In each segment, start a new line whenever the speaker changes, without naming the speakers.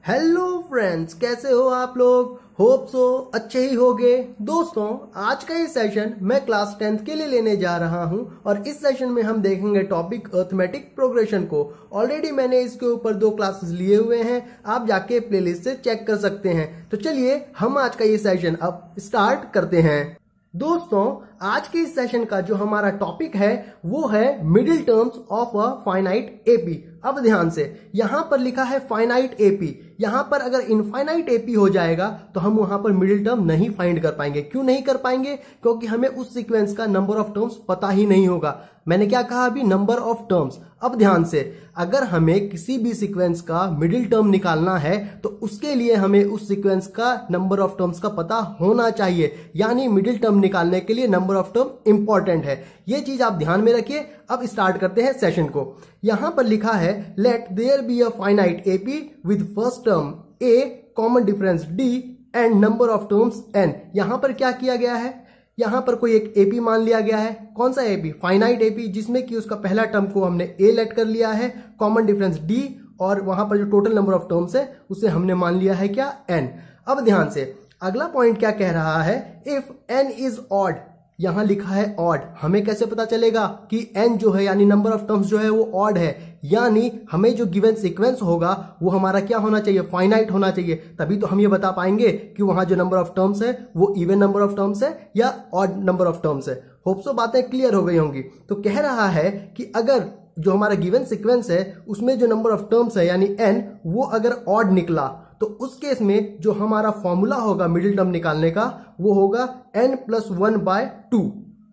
Hello friends, कैसे हो आप लोग। होप सो अच्छे ही होगे। दोस्तों, आज का ये सेशन मैं क्लास 10th के लिए लेने जा रहा हूं और इस सेशन में हम देखेंगे टॉपिक अर्थमेटिक प्रोग्रेशन को। ऑलरेडी मैंने इसके ऊपर 2 क्लासेस लिए हुए हैं, आप जाके प्लेलिस्ट से चेक कर सकते हैं। तो चलिए हम आज का ये सेशन अब स्टार्ट करते हैं। दोस्तों, आज के इस सेशन का जो हमारा टॉपिक है वो है middle terms of a finite AP. अब ध्यान से, यहां पर लिखा है फाइनाइट एपी। यहां पर अगर इनफाइनाइट एपी हो जाएगा तो हम वहां पर मिडिल टर्म नहीं फाइंड कर पाएंगे। क्यों नहीं कर पाएंगे? क्योंकि हमें उस सीक्वेंस का नंबर ऑफ टर्म्स पता ही नहीं होगा। मैंने क्या कहा अभी? Number of terms. अब ध्यान से, अगर हमें किसी भी सीक्वेंस का मिडिल टर्म निकालना है तो उसके लिए हमें उस सीक्वेंस का नंबर ऑफ टर्म्स का पता होना चाहिए। यानी मिडिल टर्म निकालने के लिए नंबर ऑफ टर्म इंपॉर्टेंट है। ये चीज आप ध्यान में रखिए। अब स्टार्ट करते हैं सेशन को। यहां पर लिखा है let there be a finite AP with first term A, common difference D and number of terms N. यहां पर क्या किया गया है? यहां पर कोई एक एपी मान लिया गया है। कौन सा एपी? फाइनाइट एपी, जिसमें कि उसका पहला टर्म को हमने ए लेट कर लिया है, कॉमन डिफरेंस डी, और वहां पर जो टोटल नंबर ऑफ टर्म्स है उसे हमने मान लिया है क्या? एन। अब ध्यान से, अगला पॉइंट क्या कह रहा है? If N is odd. यहां लिखा है ऑड। हमें कैसे पता चलेगा कि एन जो है यानी नंबर ऑफ टर्म्स जो है वो ऑड है? यानी हमें जो गिवन सीक्वेंस होगा वो हमारा क्या होना चाहिए? फाइनाइट होना चाहिए। तभी तो हम ये बता पाएंगे कि वहां जो नंबर ऑफ टर्म्स है वो इवन नंबर ऑफ टर्म्स है या ऑड नंबर ऑफ टर्म्स है। होप सो बातें क्लियर हो गई होंगी। तो कह रहा है कि अगर जो हमारा गिवन सीक्वेंस है उसमें जो नंबर ऑफ टर्म्स है यानी एन, वो अगर ऑड निकला तो उस केस में जो हमारा फॉर्मूला होगा मिडिल टर्म निकालने का वो होगा n+1/2।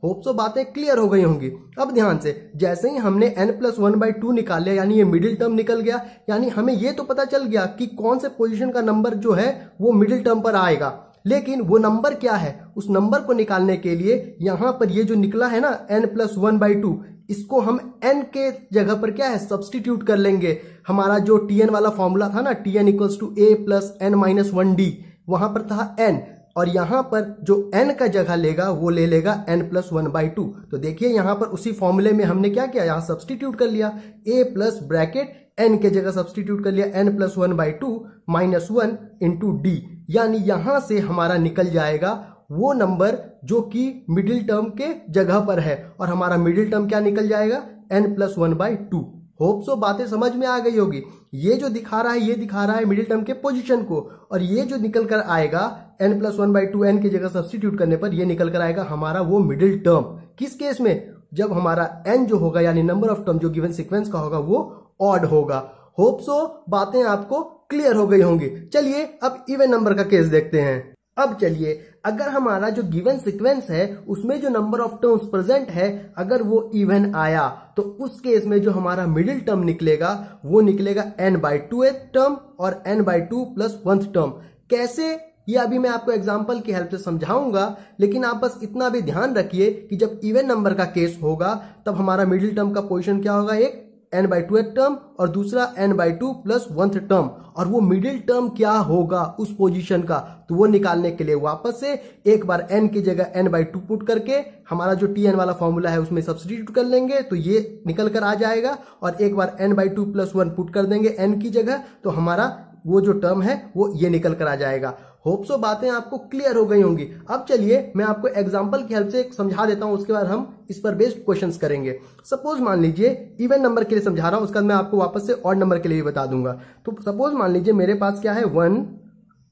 होप सो बातें क्लियर हो गई होंगी। अब ध्यान से, जैसे ही हमने n+1/2 निकाल लिया यानी ये मिडिल टर्म निकल गया, यानी हमें ये तो पता चल गया कि कौन से पोजीशन का नंबर जो है वो मिडिल टर्म पर आएगा। लेकिन वो नंबर क्या है, उस नंबर को निकालने के लिए यहां पर ये जो निकला है ना n+1/2, इसको हम n के जगह पर क्या है? सब्सटीट्यूट कर लेंगे। हमारा जो tn वाला फॉर्मूला था ना, tn = a + n-1d, वहां पर था n, और यहां पर जो n का जगह लेगा वो ले लेगा n+1/2। तो देखिए यहां पर उसी फॉर्मूले में हमने क्या किया? यहां सब्सटीट्यूट कर लिया। a प्लस ब्रैकेट n के जगह सब्सटीट्यूट कर लिया n+1/2 -1 × d। यानी यहां से हमारा निकल जाएगा वो नंबर जो कि मिडिल टर्म के जगह पर है, और हमारा मिडिल टर्म क्या निकल जाएगा? n+1/2। होप सो बातें समझ में आ गई होगी। ये जो दिखा रहा है ये दिखा रहा है मिडिल टर्म के पोजीशन को, और ये जो निकल कर आएगा n+1/2 n की जगह सब्सटीट्यूट करने पर ये निकल कर आएगा हमारा वो मिडिल टर्म। किस केस में? जब हमारा n जो होगा यानी नंबर ऑफ टर्म जो गिवन सीक्वेंस का होगा वो ऑड होगा। होप सो बातें आपको क्लियर हो गई होंगी। चलिए अब इवन नंबर का केस देखते हैं। अब चलिए, अगर हमारा जो गिवन सीक्वेंस है उसमें जो नंबर ऑफ टर्म्स प्रेजेंट है अगर वो इवन आया तो उस केस में जो हमारा मिडिल टर्म निकलेगा वो निकलेगा n/2th टर्म और n/2 + 1th टर्म। कैसे? ये अभी मैं आपको एग्जांपल की हेल्प से समझाऊंगा, लेकिन आप बस इतना भी ध्यान रखिए कि जब इवन नंबर का केस होगा तब हमारा मिडिल टर्म का पोजीशन क्या होगा? एक n/2th टर्म और दूसरा n/2 + 1th टर्म। और वो मिडिल टर्म क्या होगा उस पोजीशन का, तो वो निकालने के लिए वापस से एक बार n की जगह n/2 पुट करके हमारा जो tn वाला फॉर्मूला है उसमें सब्स्टिट्यूट कर लेंगे तो ये निकल कर आ जाएगा, और एक बार n/2 + 1 पुट कर देंगे n की जगह तो हमारा वो जो टर्म है वो ये निकल कर आ जाएगा। होप सो बातें आपको क्लियर हो गई होंगी। अब चलिए मैं आपको एग्जांपल की हेल्प से समझा देता हूं, उसके बाद हम इस पर बेस्ड क्वेश्चंस करेंगे। सपोज मान लीजिए, इवन नंबर के लिए समझा रहा हूं, उसके बाद मैं आपको वापस से ऑड नंबर के लिए भी बता दूंगा। तो सपोज मान लीजिए मेरे पास क्या है? 1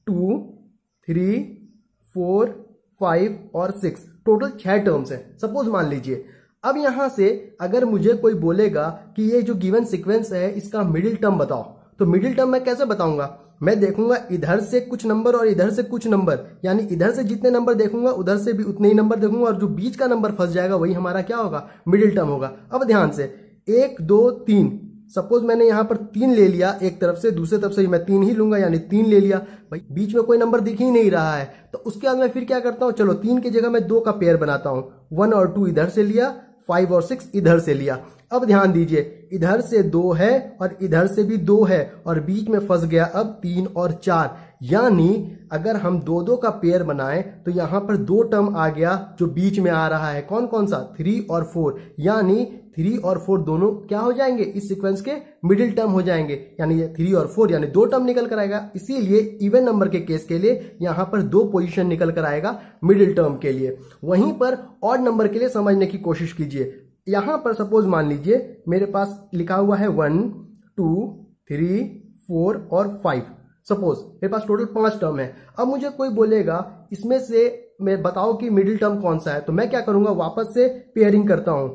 2 3 4 5 और 6, टोटल 6 टर्म्स है सपोज मान लीजिए। अब यहां से अगर मुझे कोई बोलेगा कि ये जो गिवन सीक्वेंस है इसका मिडिल टर्म बताओ, तो मिडिल टर्म मैं कैसे बताऊंगा? मैं देखूंगा इधर से कुछ नंबर और इधर से कुछ नंबर, यानी इधर से जितने नंबर देखूंगा उधर से भी उतने ही नंबर देखूंगा, और जो बीच का नंबर फंस जाएगा वही हमारा क्या होगा? मिडिल टर्म होगा। अब ध्यान से, 1 2 3, सपोज मैंने यहां पर 3 ले लिया एक तरफ से, दूसरे तरफ से मैं 3 ही लूंगा यानी 3 ले लिया। भाई बीच में कोई नंबर दिख ही नहीं रहा है, तो उसके बाद मैं फिर क्या करता हूं? चलो 3 की जगह मैं 2 का पेयर बनाता हूं। 1 और 2 इधर से लिया, 5 और 6 इधर से लिया। अब ध्यान दीजिए, इधर से 2 है और इधर से भी 2 है, और बीच में फंस गया अब 3 और 4। यानी अगर हम 2-2 का पेयर बनाएं तो यहां पर 2 टर्म आ गया जो बीच में आ रहा है। कौन कौन सा? 3 और 4। यानी 3 और 4 दोनों क्या हो जाएंगे, इस सीक्वेंस के मिडिल टर्म हो जाएंगे, यानी ये 3 और 4 यानी 2 टर्म निकल कर आएगा। इसीलिए इवन नंबर के केस के लिए यहां पर 2 पोजीशन निकल कर आएगा मिडिल टर्म के लिए। वहीं पर ऑड नंबर के लिए समझने की कोशिश कीजिए। यहां पर सपोज मान लीजिए मेरे पास लिखा हुआ है 1 2 3 4 और 5, सपोज मेरे पास टोटल 5 टर्म है। अब मुझे कोई बोलेगा इसमें से मैं बताओ कि मिडिल टर्म कौन सा है, तो मैं क्या करूंगा, वापस से पेयरिंग करता हूं।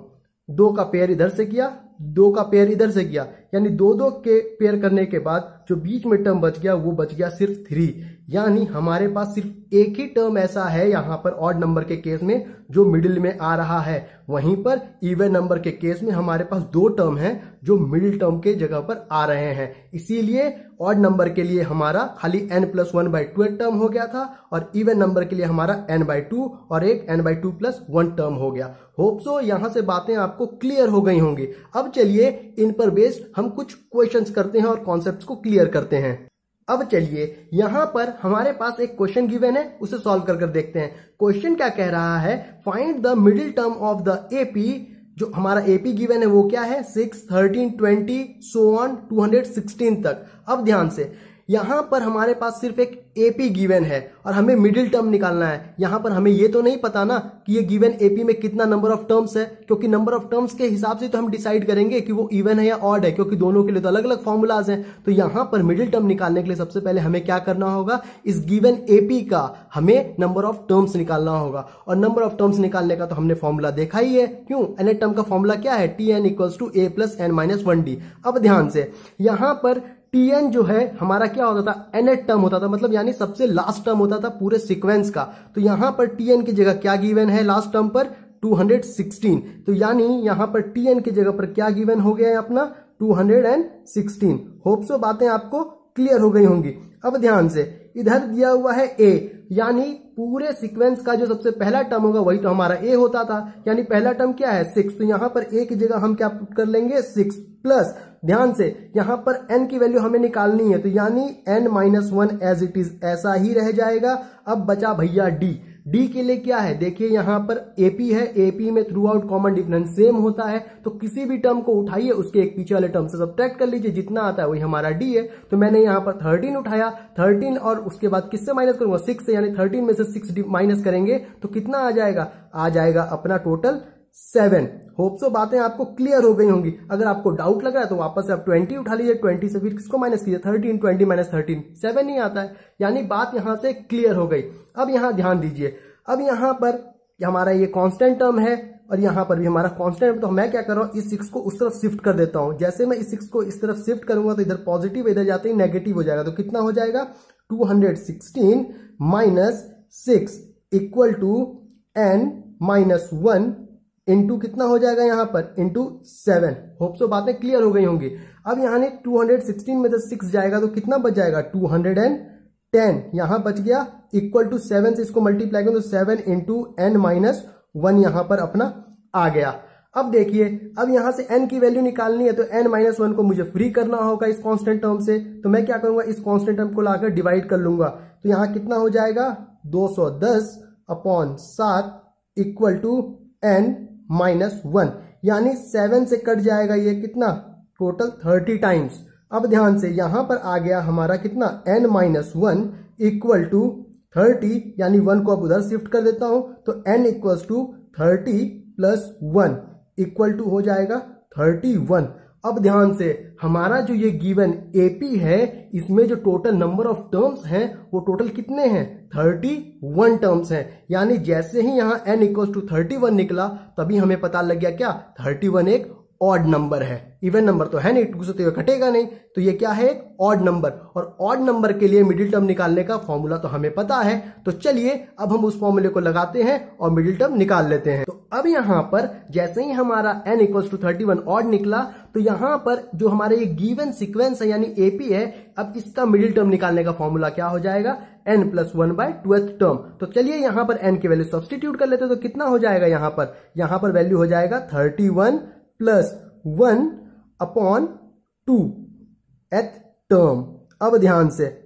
2 का पेयर इधर से किया, 2 का पेयर इधर से किया, यानी 2 के पेयर करने के बाद जो बीच में टर्म बच गया वो बच गया सिर्फ 3। यानी हमारे पास सिर्फ एक ही टर्म ऐसा है यहां पर ऑड नंबर के केस में जो मिडिल में आ रहा है। वहीं पर इवन नंबर के केस में हमारे पास 2 टर्म हैं जो मिडिल टर्म के जगह पर आ रहे हैं। इसीलिए ऑड नंबर के लिए हमारा खाली n+1/2 टर्म हो गया था और इवन नंबर के लिए हमारा n/2 और एक n/2+1 टर्म हो गया। होप सो यहां से बातें आपको क्लियर हो गई होंगी। अब चलिए इन पर बेस्ड हम कुछ क्वेश्चंस करते हैं और कॉन्सेप्ट्स को क्लियर करते हैं। अब चलिए यहां पर हमारे पास एक क्वेश्चन गिवन है, उसे सॉल्व कर देखते हैं। क्वेश्चन क्या कह रहा है, find the middle term of the AP. जो हमारा एपी गिवन है वो क्या है, 6 13 20 सो ऑन 216 तक। अब ध्यान से यहां पर हमारे पास सिर्फ एक एपी गिवन है और हमें मिडिल टर्म निकालना है। यहां पर हमें ये तो नहीं पता ना कि ये गिवन एपी में कितना नंबर ऑफ टर्म्स है, क्योंकि नंबर ऑफ टर्म्स के हिसाब से तो हम डिसाइड करेंगे कि वो इवन है या ऑड है, क्योंकि दोनों के लिए तो अलग अलग फॉर्मूलाज हैं। तो यहां पर मिडिल टर्म निकालने के लिए सबसे पहले हमें क्या करना होगा, इस गिवन एपी का हमें नंबर ऑफ टर्म्स निकालना होगा। और नंबर ऑफ टर्म्स निकालने का तो हमने फॉर्मूला देखा ही है। क्यों, nth टर्म का फॉर्मूला क्या है, Tn = a + n-1d। अब ध्यान से यहां पर Tn जो है हमारा क्या होता था, nth टर्म होता था, मतलब यानी सबसे लास्ट टर्म होता था पूरे सीक्वेंस का। तो यहां पर Tn की जगह क्या गिवन है लास्ट टर्म पर, 216। तो यानी यहां पर Tn की जगह पर क्या गिवन हो गया है अपना, 216। होप सो बातें आपको क्लियर हो गई होंगी। अब ध्यान से इधर दिया हुआ है a, यानी पूरे सीक्वेंस का जो सबसे पहला टर्म होगा वही तो हमारा a होता था, यानी पहला टर्म क्या है 6। तो यहां पर a की जगह हम क्या पुट कर लेंगे 6 प्लस, ध्यान से यहां पर n की वैल्यू हमें निकालनी है, तो यानी n-1 एज इट इज ऐसा ही रह जाएगा। अब बचा भैया d के लिए क्या है, देखिए यहां पर AP है, AP में through out common difference same होता है। तो किसी भी टर्म को उठाइए उसके एक पीछे वाले टर्म से सब्ट्रैक्ट कर लीजिए, जितना आता है वही हमारा d है। तो मैंने यहां पर 13 उठाया, 13 और उसके बाद किससे माइनस करूंगा, 6 से, यानी 13 में से 6 माइनस करेंगे तो कितना आ जाएगा, आ जाएगा अपना टोटल 7। होप सो बातें आपको क्लियर हो गई होंगी। अगर आपको डाउट लग रहा है तो वापस से आप 20 उठा लीजिए, 20 से फिर किसको माइनस कीजिए, 13 20 - 13 7 ही आता है, यानी बात यहां से क्लियर हो गई। अब यहां ध्यान दीजिए, अब यहां पर हमारा ये कांस्टेंट टर्म है और यहां पर भी हमारा कांस्टेंट, तो मैं क्या कर रहा हूं, इस 6 को उस तरफ शिफ्ट कर देता हूं। जैसे मैं इस 6 को इस तरफ शिफ्ट करूंगा तो इधर पॉजिटिव, इधर जाते ही नेगेटिव हो जाएगा। तो कितना हो जाएगा, 216 - 6 = n-1 इंटू कितना हो जाएगा यहाँ पर, इंटू 7। होप सो बातें क्लियर हो गई होंगी। अब यहाँ ने 216 में से 6 जाएगा तो कितना बच जाएगा, 210 यहां बच गया, इक्वल टू 7 से इसको मल्टीप्लाई करें तो 7 × n-1 यहां पर अपना आ गया। अब देखिए, अब यहां से n की वैल्यू निकालनी है तो n-1 को मुझे फ्री करना होगा इस कांस्टेंट टर्म से। तो मैं क्या करूंगा, इस कांस्टेंट टर्म को लाकर डिवाइड कर लूंगा। तो यहां कितना हो जाएगा, 210/7 = n-1, यानी 7 से कट जाएगा ये कितना, टोटल 30 टाइम्स। अब ध्यान से यहां पर आ गया हमारा कितना, n-1 = 30, यानी 1 को अब उधर शिफ्ट कर देता हूं तो n = 30 + 1 = हो जाएगा 31। अब ध्यान से हमारा जो ये गिवन AP है, इसमें जो टोटल नंबर ऑफ टर्म्स हैं वो टोटल कितने हैं, 31 टर्म्स हैं। यानी जैसे ही यहां n = 31 निकला तभी हमें पता लग गया क्या, 31 एक ऑड नंबर है। इवन नंबर तो है नहीं, 2 से तो कटेगा नहीं, तो ये क्या है, एक ऑड नंबर। और ऑड नंबर के लिए मिडिल टर्म निकालने का फॉर्मूला तो हमें पता है। तो चलिए अब हम उस फॉर्मूले को लगाते हैं और मिडिल टर्म निकाल लेते हैं। तो अब यहां पर जैसे ही हमारा n = 31 ऑड निकला तो यहां पर जो हमारे ये गिवन सीक्वेंस है यानी AP है, अब इसका मिडिल टर्म निकालने का फॉर्मूला क्या हो जाएगा, n+1/2 टर्म। तो चलिए यहां पर n की वैल्यू सब्स्टिट्यूट कर लेते हैं। तो कितना हो जाएगा, यहां पर वैल्यू हो जाएगा 31 + 1/2 एथ टर्म। अब ध्यान से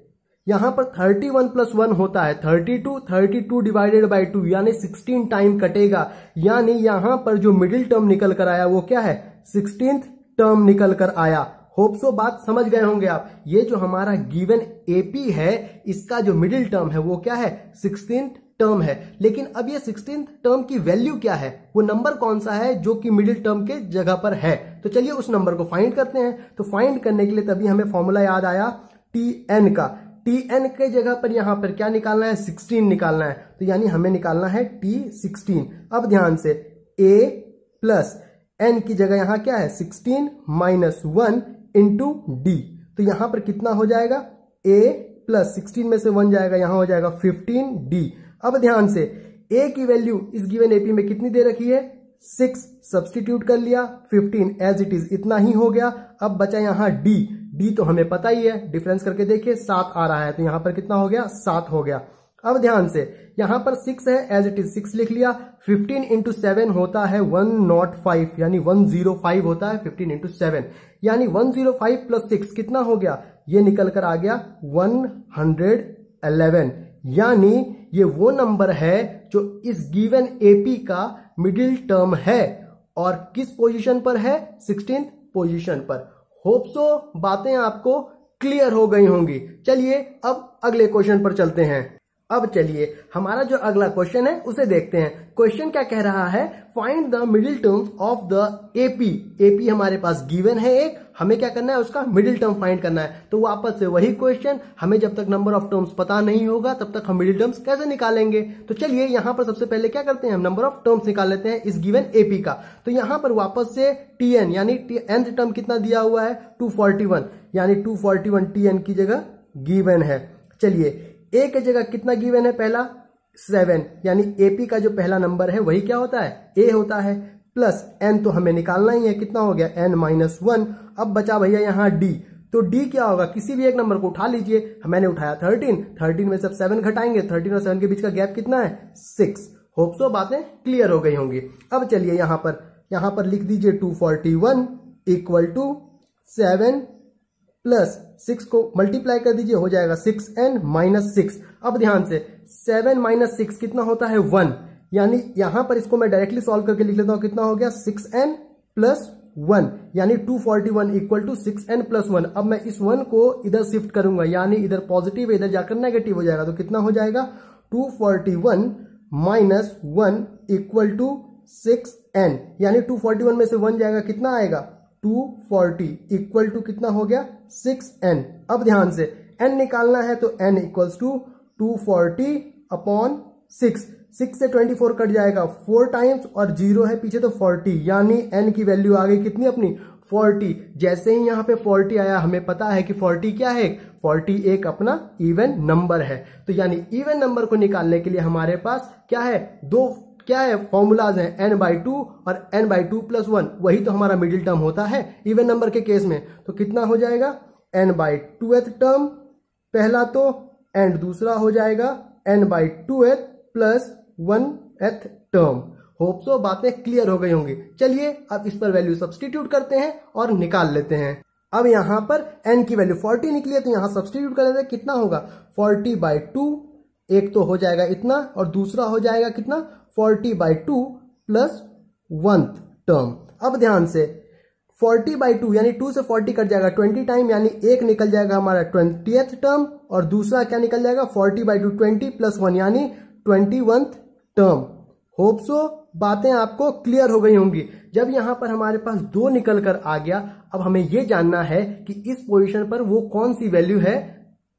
यहां पर 31 + 1 होता है 32, 32 / 2 यानी 16 टाइम कटेगा। यानी यहां पर जो मिडिल टर्म निकल कर आया वो क्या है, 16th टर्म निकल कर आया। होप सो बात समझ गए होंगे आप। ये जो हमारा गिवन एपी है इसका जो मिडिल टर्म है वो क्या है, 16th टर्म है। लेकिन अब ये 16th टर्म की वैल्यू क्या है, वो नंबर कौन सा है जो कि मिडिल टर्म के जगह पर है। तो चलिए उस नंबर को फाइंड करते हैं। तो फाइंड करने के लिए तभी हमें फॉर्मूला याद आया tn का। tn के जगह पर यहां पर क्या निकालना है, 16 निकालना है। तो यानी हमें निकालना है t16। अब ध्यान से a प्लस n की जगह यहां क्या है, 16 माइनस 1 इंटू डी। तो यहां पर कितना हो जाएगा, a प्लस 16 में से 1 जाएगा, यहां हो जाएगा 15d। अब ध्यान से a की वैल्यू इस गिवन एपी में कितनी दे रखी है, 6 सब्सटीट्यूट कर लिया, 15 एज इट इज इतना ही हो गया। अब बचा यहां d। d तो हमें पता ही है, डिफरेंस करके देखिए 7 आ रहा है, तो यहां पर कितना हो गया, 7 हो गया। अब ध्यान से यहां पर 6 है, एज इट इज 6 लिख लिया। 15 इंटू 7 होता है 105, यानी 105 होता है 15 इंटू 7, यानी 105 प्लस 6 कितना हो गया, ये निकल कर आ गया 111। यानी ये वो नंबर है जो इस गिवन एपी का मिडिल टर्म है और किस पोजीशन पर है, 16th पोजीशन पर। होप सो बातें आपको क्लियर हो गई होंगी। चलिए अब अगले क्वेश्चन पर चलते हैं। अब चलिए हमारा जो अगला क्वेश्चन है उसे देखते हैं। क्वेश्चन क्या कह रहा है, find the middle terms of the AP. AP हमारे पास गिवन है एक, हमें क्या करना है, उसका मिडिल टर्म फाइंड करना है। तो वापस से वही क्वेश्चन, हमें जब तक नंबर ऑफ टर्म्स पता नहीं होगा तब तक हम मिडिल टर्म्स कैसे निकालेंगे। तो चलिए यहां पर सबसे पहले क्या करते हैं, हम नंबर ऑफ टर्म्स निकाल लेते हैं इस गिवन एपी का। तो यहां पर वापस से टीएन यानी nth टर्म कितना दिया हुआ है, 241, यानी 241 टीएन की जगह गिवन है। चलिए ए की जगह कितना गिवन है, पहला 7, यानी एपी का जो पहला नंबर है वही क्या होता है, ए होता है। प्लस एन तो हमें निकालना ही है, कितना हो गया n माइनस 1। अब बचा भैया यहाँ डी। तो डी क्या होगा, किसी भी एक नंबर को उठा लीजिए। मैंने उठाया 13 में से 7 घटाएंगे, 13 और 7 के बीच का गैप कितना है, 6। होप सो बातें क्लियर हो गई होंगी। अब चलिए यहां पर लिख दीजिए 241 इक्वल टू 7 प्लस 6 को मल्टीप्लाई कर दीजिए, हो जाएगा 6n माइनस 6। अब ध्यान से 7 माइनस 6 कितना होता है, 1। यानी यहां पर इसको मैं डायरेक्टली सॉल्व करके लिख लेता हूं, कितना हो गया, 6n प्लस 1, यानी 241 इक्वल टू 6n प्लस 1। अब मैं इस 1 को इधर शिफ्ट करूंगा, यानी इधर पॉजिटिव है, इधर जाकर नेगेटिव हो जाएगा। तो कितना हो जाएगा, 241 माइनस 1 इक्वल टू 6n, यानी 241 में से 1 जाएगा, कितना आएगा, 240 इक्वल टू कितना हो गया, 6n। अब ध्यान से n निकालना है, तो n इक्वल्स टू 240 अपॉन 6। 6 से 24 कट जाएगा 4 टाइम्स, और 0 है पीछे तो 40, यानी n की वैल्यू आ गई कितनी अपनी, 40। जैसे ही यहाँ पे 40 आया, हमें पता है कि 40 क्या है, 40 एक अपना इवन नंबर है। तो यानी इवन नंबर को निकालने के लिए हमारे पास क्या है, दो क्या है फॉर्मूलाज हैं, n/2 और n/2 प्लस 1। वही तो हमारा मिडिल टर्म होता है इवन नंबर के केस में। तो कितना हो जाएगा, n/2th टर्म पहला तो, एंड दूसरा हो जाएगा n/2th plus 1th term. Hope so बातें क्लियर हो गई होंगी। चलिए अब इस पर वैल्यू सब्सटीट्यूट करते हैं और निकाल लेते हैं। अब यहां पर n की वैल्यू 40 निकली है, तो यहां सब्सटीट्यूट कर लेते हैं, कितना होगा, 40/2, एक तो हो जाएगा इतना, और दूसरा हो जाएगा कितना, 40/2 प्लस 1th टर्म। अब ध्यान से 40/2 यानी 2 से 40 कट जाएगा 20 टाइम, यानी एक निकल जाएगा हमारा 20th टर्म, और दूसरा क्या निकल जाएगा, 40/2 20 प्लस 1 यानी 21th टर्म। होप सो बातें आपको क्लियर हो गई होंगी। जब यहां पर हमारे पास 2 निकल कर आ गया, अब हमें यह जानना है कि इस पोजीशन पर वो कौन सी वैल्यू है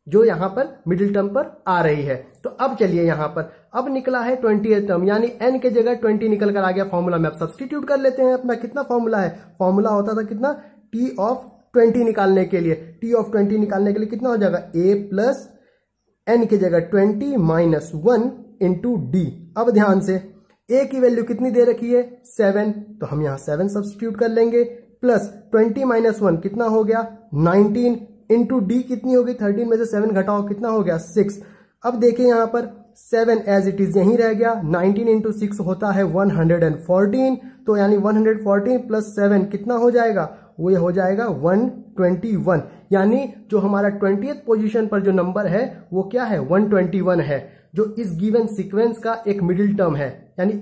जो यहां पर मिडिल टर्म पर आ रही है। तो अब चलिए यहां पर अब निकला है 20th टर्म, यानी n के जगह 20 निकल कर आ गया। फॉर्मूला में अब सब्सटीट्यूट कर लेते हैं अपना। कितना फॉर्मूला है, फॉर्मूला होता था कितना, t ऑफ 20 निकालने के लिए। t ऑफ 20 निकालने के लिए कितना हो जाएगा, a प्लस n की जगह 20 माइनस 1 इंटू डी। अब ध्यान से a की वैल्यू कितनी दे रखी है, 7, तो हम यहां 7 सब्सटीट्यूट कर लेंगे, प्लस 20 माइनस 1 कितना हो गया, 19 इंटू डी कितनी होगी, 13 में से 7 घटाओ, कितना हो गया, 6। अब देखिए यहां पर 7 एज इट इज यहीं रह गया, 19 इंटू 6 होता है 114, तो यानी 114 प्लस 7 कितना हो जाएगा, वो ये हो जाएगा 121, यानी जो हमारा 20th पोजीशन पर जो नंबर है वो क्या है 121 है, जो इस गिवन सीक्वेंस का एक मिडिल टर्म है, यानी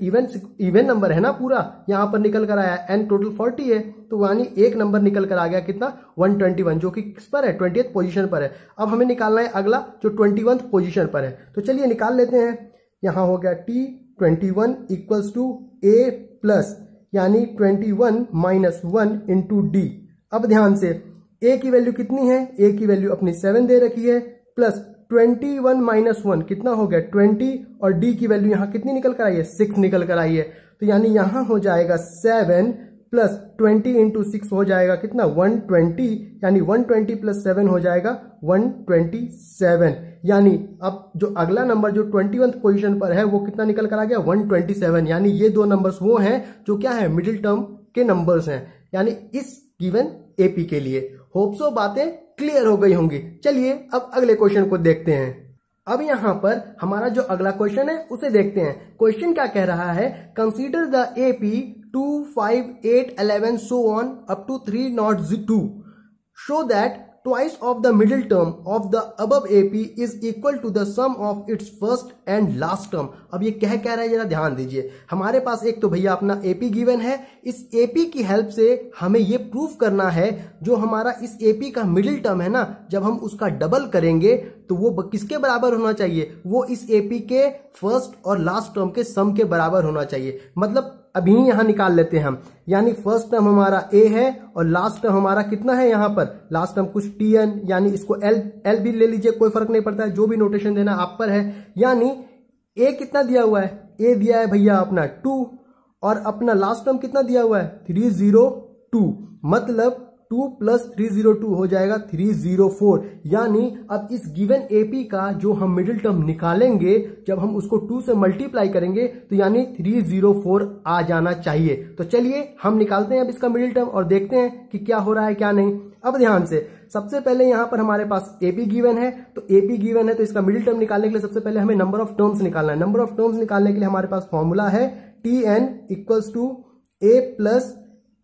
इवन नंबर है ना पूरा, यहां पर निकल कर आया एन टोटल 40 है, तो यानी एक नंबर निकल कर आ गया कितना 121, जो कि किस पर है 20th पोजीशन पर है। अब हमें निकालना है अगला जो 21th पोजीशन पर है, तो चलिए निकाल लेते हैं। यहां हो गया T21 equals to A plus यानी 21 माइनस 1 इंटू डी। अब ध्यान से A की वैल्यू कितनी है, A की वैल्यू अपनी 7 दे रखी है, प्लस 21 माइनस 1 कितना हो गया 20, और D की वैल्यू यहां कितनी निकल कर आई है 6 निकल कर आई है, तो यानी यहां हो जाएगा 7 प्लस 20 इंटू 6 हो जाएगा कितना 120, यानी 120 प्लस 7 हो जाएगा 127। यानी अब जो अगला नंबर जो 21th पोजीशन पर है वो कितना निकल कर आ गया 127, यानी ये दो नंबर्स वो हैं जो क्या है मिडिल टर्म के नंबर्स हैं, यानी इस गिवन एपी के लिए। होप सो बातें क्लियर हो गई होंगी। चलिए अब अगले क्वेश्चन को देखते हैं। अब यहां पर हमारा जो अगला क्वेश्चन है उसे देखते हैं। क्वेश्चन क्या कह रहा है, consider the AP 2, 5, 8, 11 so on up to 302 show that twice of the middle term of the above AP is equal to the sum of its first and last term। अब ये क्या कह रहा है जरा ध्यान दीजिए। हमारे पास एक तो भैया अपना AP गिवन है, इस AP की हेल्प से हमें ये प्रूफ करना है जो हमारा इस AP का मिडिल टर्म है ना, जब हम उसका डबल करेंगे तो वो किसके बराबर होना चाहिए, वो इस AP के फर्स्ट और लास्ट टर्म के सम के बराबर होना चाहिए। मतलब अभी यहां निकाल लेते हैं हम, यानी फर्स्ट टर्म हमारा a है और लास्ट टर्म हमारा कितना है, यहां पर लास्ट टर्म कुछ tn, यानी इसको l भी ले लीजिए, कोई फर्क नहीं पड़ता है, जो भी नोटेशन देना आप पर है। यानी a कितना दिया हुआ है, a दिया है भैया अपना 2 और अपना लास्ट टर्म कितना दिया हुआ है 302, मतलब 2 प्लस 302 हो जाएगा 304। यानी अब इस गिवन एपी का जो हम मिडिल टर्म निकालेंगे जब हम उसको 2 से मल्टीप्लाई करेंगे तो यानी 304 आ जाना चाहिए। तो चलिए हम निकालते हैं अब इसका मिडिल टर्म और देखते हैं कि क्या हो रहा है क्या नहीं। अब ध्यान से सबसे पहले यहां पर हमारे पास एपी गिवन है, तो एपी गिवन है तो इसका मिडिल टर्म निकालने के लिए सबसे पहले हमें नंबर ऑफ टर्म्स निकालना है। नंबर ऑफ टर्म्स निकालने के लिए हमारे पास फॉर्मूला है Tn equals to a plus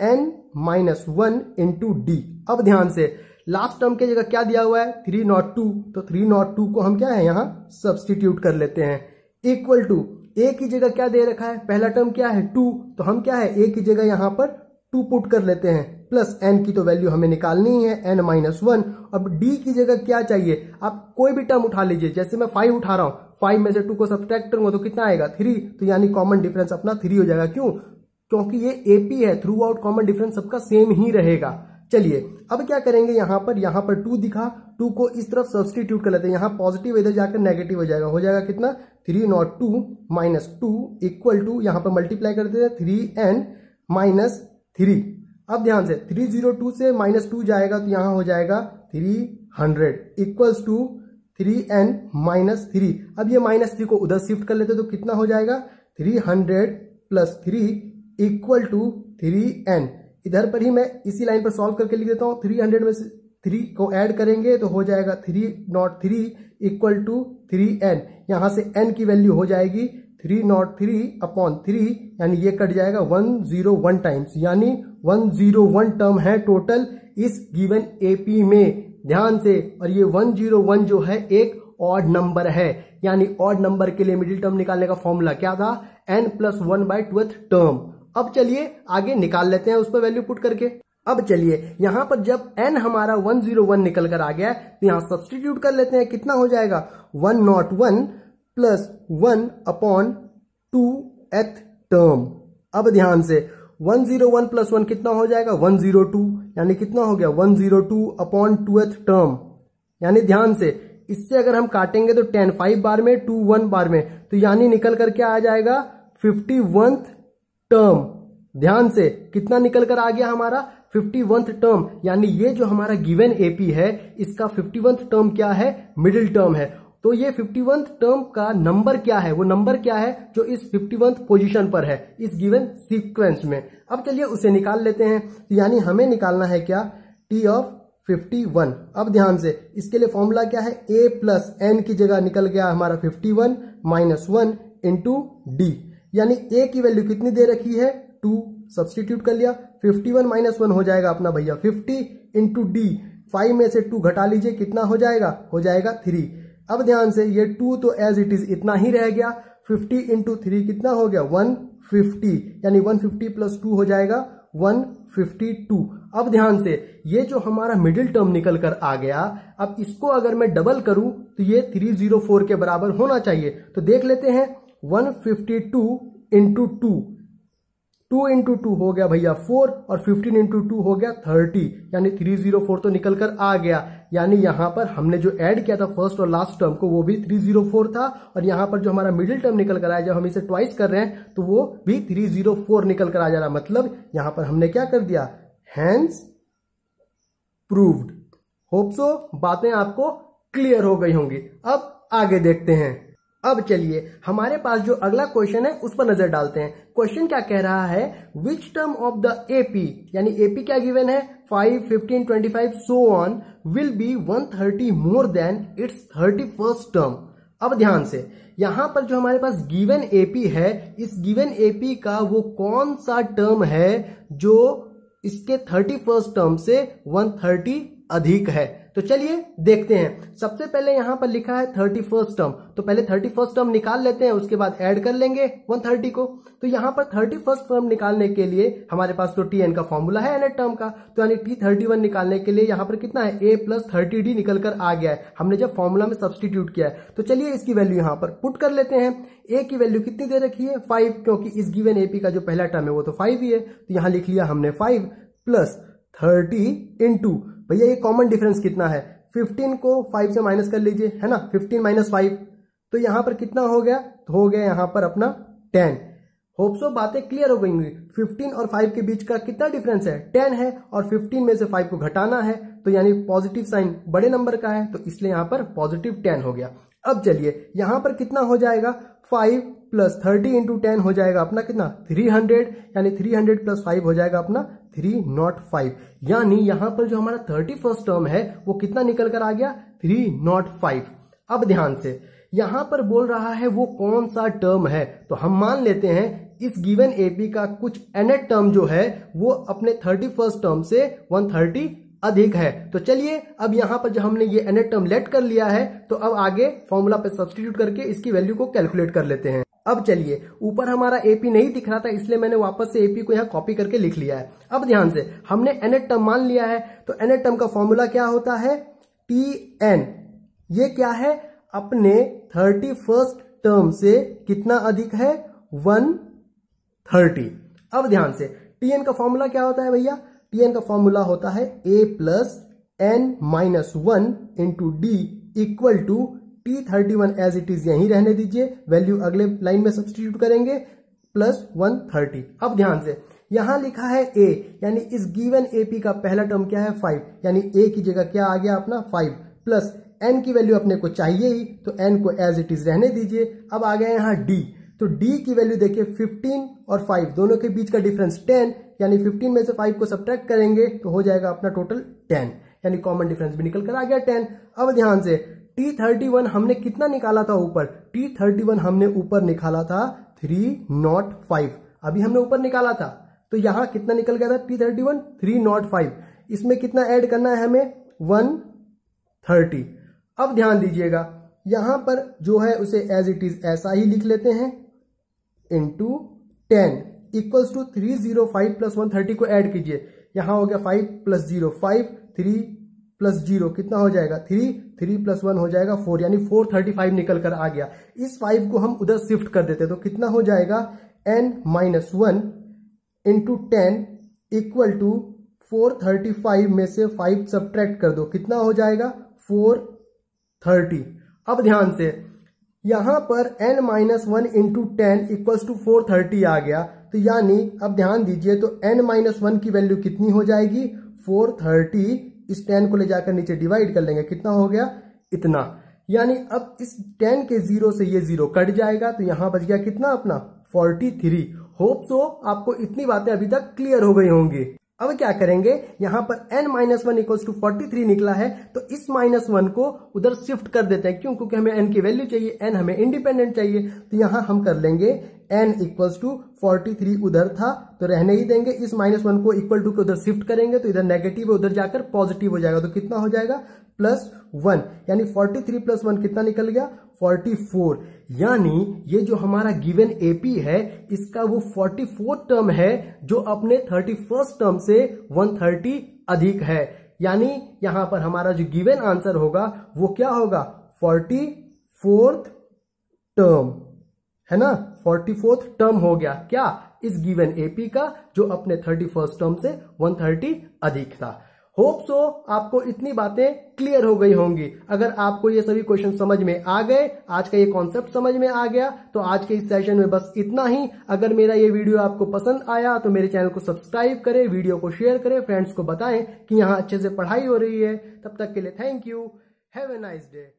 n minus 1 into D. अब ध्यान से लास्ट टर्म की जगह क्या दिया हुआ है 302, तो 302 को हम क्या है यहां सब्सटीट्यूट कर लेते हैं। इक्वल टू a की जगह क्या दे रखा है, पहला टर्म क्या है 2, तो हम क्या है a की जगह यहां पर 2 पुट कर लेते हैं, प्लस n की तो वैल्यू हमें निकालनी है n माइनस 1। अब d की जगह क्या चाहिए, आप कोई भी टर्म उठा लीजिए, जैसे मैं 5 उठा रहा हूं, 5 में से 2 को सब्ट्रैक्ट करूंगा तो कितना आएगा 3, तो यानी कॉमन डिफरेंस अपना 3 हो जाएगा। क्यों, क्योंकि ये एपी है, थ्रू आउट कॉमन डिफरेंस सबका सेम ही रहेगा। चलिए अब क्या करेंगे, यहां पर 2 दिखा, 2 को इस तरफ सब्सटीट्यूट कर लेते हैं, यहां पॉजिटिव इधर जाकर नेगेटिव हो जाएगा कितना 302 माइनस 2 इक्वल टू यहां पर मल्टीप्लाई कर देते हैं 3n माइनस 3। अब ध्यान से 302 से माइनस 2 जाएगा तो यहां हो जाएगा 300 इक्वल्स टू 3n माइनस 3। अब ये माइनस 3 को उधर शिफ्ट कर लेते तो कितना हो जाएगा 300 प्लस 3 इक्वल टू 3n। इधर पर ही मैं इसी लाइन पर सॉल्व करके लिख देता हूं, 300 में से 3 को ऐड करेंगे तो हो जाएगा 303 इक्वल टू 3n। यहां से n की वैल्यू हो जाएगी 303 अपॉन 3, यानी ये कट जाएगा 101 टाइम्स, यानी 101 टर्म है टोटल इस गिवन एपी में। ध्यान से, और ये 101 जो है एक ऑड नंबर है, यानी ऑड नंबर के लिए मिडिल टर्म निकालने का फॉर्मूला क्या था n प्लस 1/12 टर्म। अब चलिए आगे निकाल लेते हैं उस पर वैल्यू पुट करके। अब चलिए यहां पर जब n हमारा 101 निकल कर आ गया तो यहां सब्सटीट्यूट कर लेते हैं, कितना हो जाएगा 101 प्लस 1 अपॉन 2th टर्म। अब ध्यान से 101 प्लस 1 कितना हो जाएगा 102, यानी कितना हो गया 102 अपॉन 2th टर्म। यानी ध्यान से इससे अगर हम काटेंगे तो 10 5 बार में 2 1 बार में, तो यानी निकल करके आ जाएगा 51th टर्म। ध्यान से कितना निकल कर आ गया हमारा 51th टर्म, यानी ये जो हमारा गिवन एपी है इसका 51th टर्म क्या है मिडिल टर्म है। तो ये 51th टर्म का नंबर क्या है, वो नंबर क्या है जो इस 51th पोजीशन पर है इस गिवन सीक्वेंस में। अब चलिए उसे निकाल लेते हैं, यानी हमें निकालना है क्या टी ऑफ 51। अब ध्यान से इसके लिए फॉर्मूला क्या है, a प्लस n की जगह निकल गया हमारा 51 माइनस 1 इंटू डी, यानी a की वैल्यू कितनी दे रखी है 2, सब्सटीट्यूट कर लिया, 51 माइनस 1 हो जाएगा अपना भैया 50 इंटू डी, 5 में से 2 घटा लीजिए, कितना हो जाएगा? हो जाएगा 3। अब ध्यान से ये 2 तो एज इट इज इतना ही रह गया। 50 इंटू 3 कितना हो गया? 150, यानी 150 प्लस 2 हो जाएगा 152। अब ध्यान से ये जो हमारा मिडिल टर्म निकल कर आ गया, अब इसको अगर मैं डबल करूं तो ये 304 के बराबर होना चाहिए। तो देख लेते हैं, 152 इंटू 2 इंटू 2 हो गया भैया 4, और 15 इंटू 2 हो गया 30, यानी 304 तो निकल कर आ गया। यानी यहां पर हमने जो ऐड किया था फर्स्ट और लास्ट टर्म को, वो भी 304 था, और यहां पर जो हमारा मिडिल टर्म निकल कर आया, जब हम इसे ट्वाइस कर रहे हैं तो वो भी 304 निकल कर आ जा रहा। मतलब यहां पर हमने क्या कर दिया? Hence proved. होप सो बातें आपको क्लियर हो गई होंगी। अब आगे देखते हैं। अब चलिए हमारे पास जो अगला क्वेश्चन है उस पर नजर डालते हैं। क्वेश्चन क्या कह रहा है? Which term of the AP, यानी एपी क्या गिवन है? 5, 15, 25 so on will be 130 more than it's 31st term. अब ध्यान से यहां पर जो हमारे पास गिवन एपी है, इस गिवन एपी का वो कौन सा टर्म है जो इसके 31st टर्म से 130 अधिक है? तो चलिए देखते हैं। सबसे पहले यहां पर लिखा है 31st टर्म, तो पहले 31st टर्म निकाल लेते हैं, उसके बाद ऐड कर लेंगे 130 को। तो यहां पर 31st टर्म निकालने के लिए हमारे पास तो tn का फॉर्मूला है nth टर्म का, तो यानी t31 निकालने के लिए यहां पर कितना है? a प्लस 30d निकल कर आ गया है, हमने जब फॉर्मूला में सब्सटीट्यूट किया है। तो चलिए इसकी वैल्यू यहां पर पुट कर लेते हैं। a की वैल्यू कितनी दे रखी है? 5, क्योंकि इस गिवन एपी का जो पहला टर्म है वो तो 5 ही है, तो यहां लिख लिया हमने 5 प्लस 30 इंटू, भैया ये कॉमन डिफरेंस कितना है? 15 को 5 से माइनस कर लीजिए, है ना, 15 माइनस 5, तो यहां पर कितना हो गया? तो हो गया यहां पर अपना 10। होप सो बातें क्लियर हो गई होंगी। 15 और 5 के बीच का कितना डिफरेंस है? 10 है, और 15 में से 5 को घटाना है, तो यानी पॉजिटिव साइन बड़े नंबर का है, तो इसलिए यहां पर पॉजिटिव 10 हो गया। अब चलिए यहां पर कितना हो जाएगा? 5 प्लस 30 इंटू 10 हो जाएगा अपना कितना? 300, यानी 300 प्लस 5 हो जाएगा अपना 305। यानी यहां पर जो हमारा 31st टर्म है वो कितना निकल कर आ गया? 305। अब ध्यान से यहां पर बोल रहा है वो कौन सा टर्म है, तो हम मान लेते हैं इस गिवन एपी का कुछ nth टर्म जो है वो अपने 31st टर्म से 130 अधिक है। तो चलिए अब यहां पर जब हमने ये nth टर्म लेट कर लिया है, तो अब आगे फॉर्मूला पे सब्स्टिट्यूट करके इसकी वैल्यू को कैलकुलेट कर लेते हैं। अब चलिए, ऊपर हमारा एपी नहीं दिख रहा था, इसलिए मैंने वापस से एपी को यहां कॉपी करके लिख लिया है। अब ध्यान से हमने nth टर्म मान लिया है, तो nth टर्म का फॉर्मूला क्या होता है? tn। ये क्या है? अपने 31st टर्म से कितना अधिक है? 130। अब ध्यान से tn का फॉर्मूला क्या होता है भैया? tn का फॉर्मूला होता है a plus n minus 1 into D equal to t31 as it is यहीं रहने दीजिए, वैल्यू अगले लाइन में सब्स्टिट्यूट करेंगे, प्लस 130। अब ध्यान से यहां लिखा है a, यानी इस गिवन एपी का पहला टर्म क्या है? 5, यानी a की जगह क्या आ गया अपना? 5 प्लस n की वैल्यू अपने को चाहिए ही, तो n को एज इट इज रहने दीजिए। अब आ गया यहां d, तो d की वैल्यू देखिए 15 और 5 दोनों के बीच का डिफरेंस 10, यानी 15 में से 5 को सब्ट्रैक्ट करेंगे तो हो जाएगा अपना टोटल 10, यानी कॉमन डिफरेंस भी निकल कर आ गया 10। अब ध्यान से t31 हमने कितना निकाला था ऊपर? t31 हमने ऊपर निकाला था 305, अभी हमने ऊपर निकाला था, तो यहां कितना निकल गया था? t31 305। इसमें कितना ऐड करना है हमें? 130। अब ध्यान दीजिएगा यहां पर जो है उसे एज इट इज ऐसा ही लिख लेते हैं, इंटू 10 इक्वल्स टू 305 प्लस 130 को ऐड कीजिए, यहां हो गया 5 प्लस 0 5, 3 प्लस 0 कितना हो जाएगा? 3, 3 प्लस 1 हो जाएगा 4, यानी 435 निकल कर आ गया। इस 5 को हम उधर शिफ्ट कर देते तो कितना हो जाएगा? n minus 1 into 10 equal to 435 में से 5 सब्ट्रैक्ट कर दो, कितना हो जाएगा? 430। अब ध्यान से यहां पर n minus 1 into 10 equals to 430 आ गया, तो यानी अब ध्यान दीजिए, तो n माइनस 1 की वैल्यू कितनी हो जाएगी? 430। इस 10 को ले जाकर नीचे डिवाइड कर लेंगे, कितना हो गया? इतना। यानी अब इस 10 के 0 से ये 0 कट जाएगा, तो यहां बच गया कितना अपना? 43। होप सो आपको इतनी बातें अभी तक क्लियर हो गई होंगी। अब क्या करेंगे, यहां पर n माइनस 1 इक्वल्स टू 43 निकला है, तो इस माइनस 1 को उधर शिफ्ट कर देते हैं, क्यों? क्योंकि हमें n की वैल्यू चाहिए, n हमें इंडिपेंडेंट चाहिए, तो यहां हम कर लेंगे n इक्वल्स टू 43 उधर था तो रहने ही देंगे। इस -1 को इक्वल टू के उधर शिफ्ट करेंगे तो इधर नेगेटिव है, उधर जाकर पॉजिटिव हो जाएगा। तो कितना हो जाएगा +1, यानी 43 + 1 कितना निकल गया 44। यानी ये जो हमारा गिवन एपी है इसका वो 44 टर्म है जो अपने 31st टर्म से 130 अधिक है। यानी यहां पर हमारा जो गिवन आंसर होगा वो क्या होगा 44th टर्म, है ना। 44th टर्म हो गया क्या इस गिवन एपी का जो अपने 31st टर्म से 130 अधिक था। होप सो आपको इतनी बातें क्लियर हो गई होंगी। अगर आपको ये सभी क्वेश्चन समझ में आ गए, आज का ये कॉन्सेप्ट समझ में आ गया, तो आज के इस सेशन में बस इतना ही। अगर मेरा ये वीडियो आपको पसंद आया तो मेरे चैनल को सब्सक्राइब करें, वीडियो को शेयर करें, फ्रेंड्स को बताएं कि यहाँ अच्छे से पढ़ाई हो रही है। तब तक के लिए thank you, have a nice day.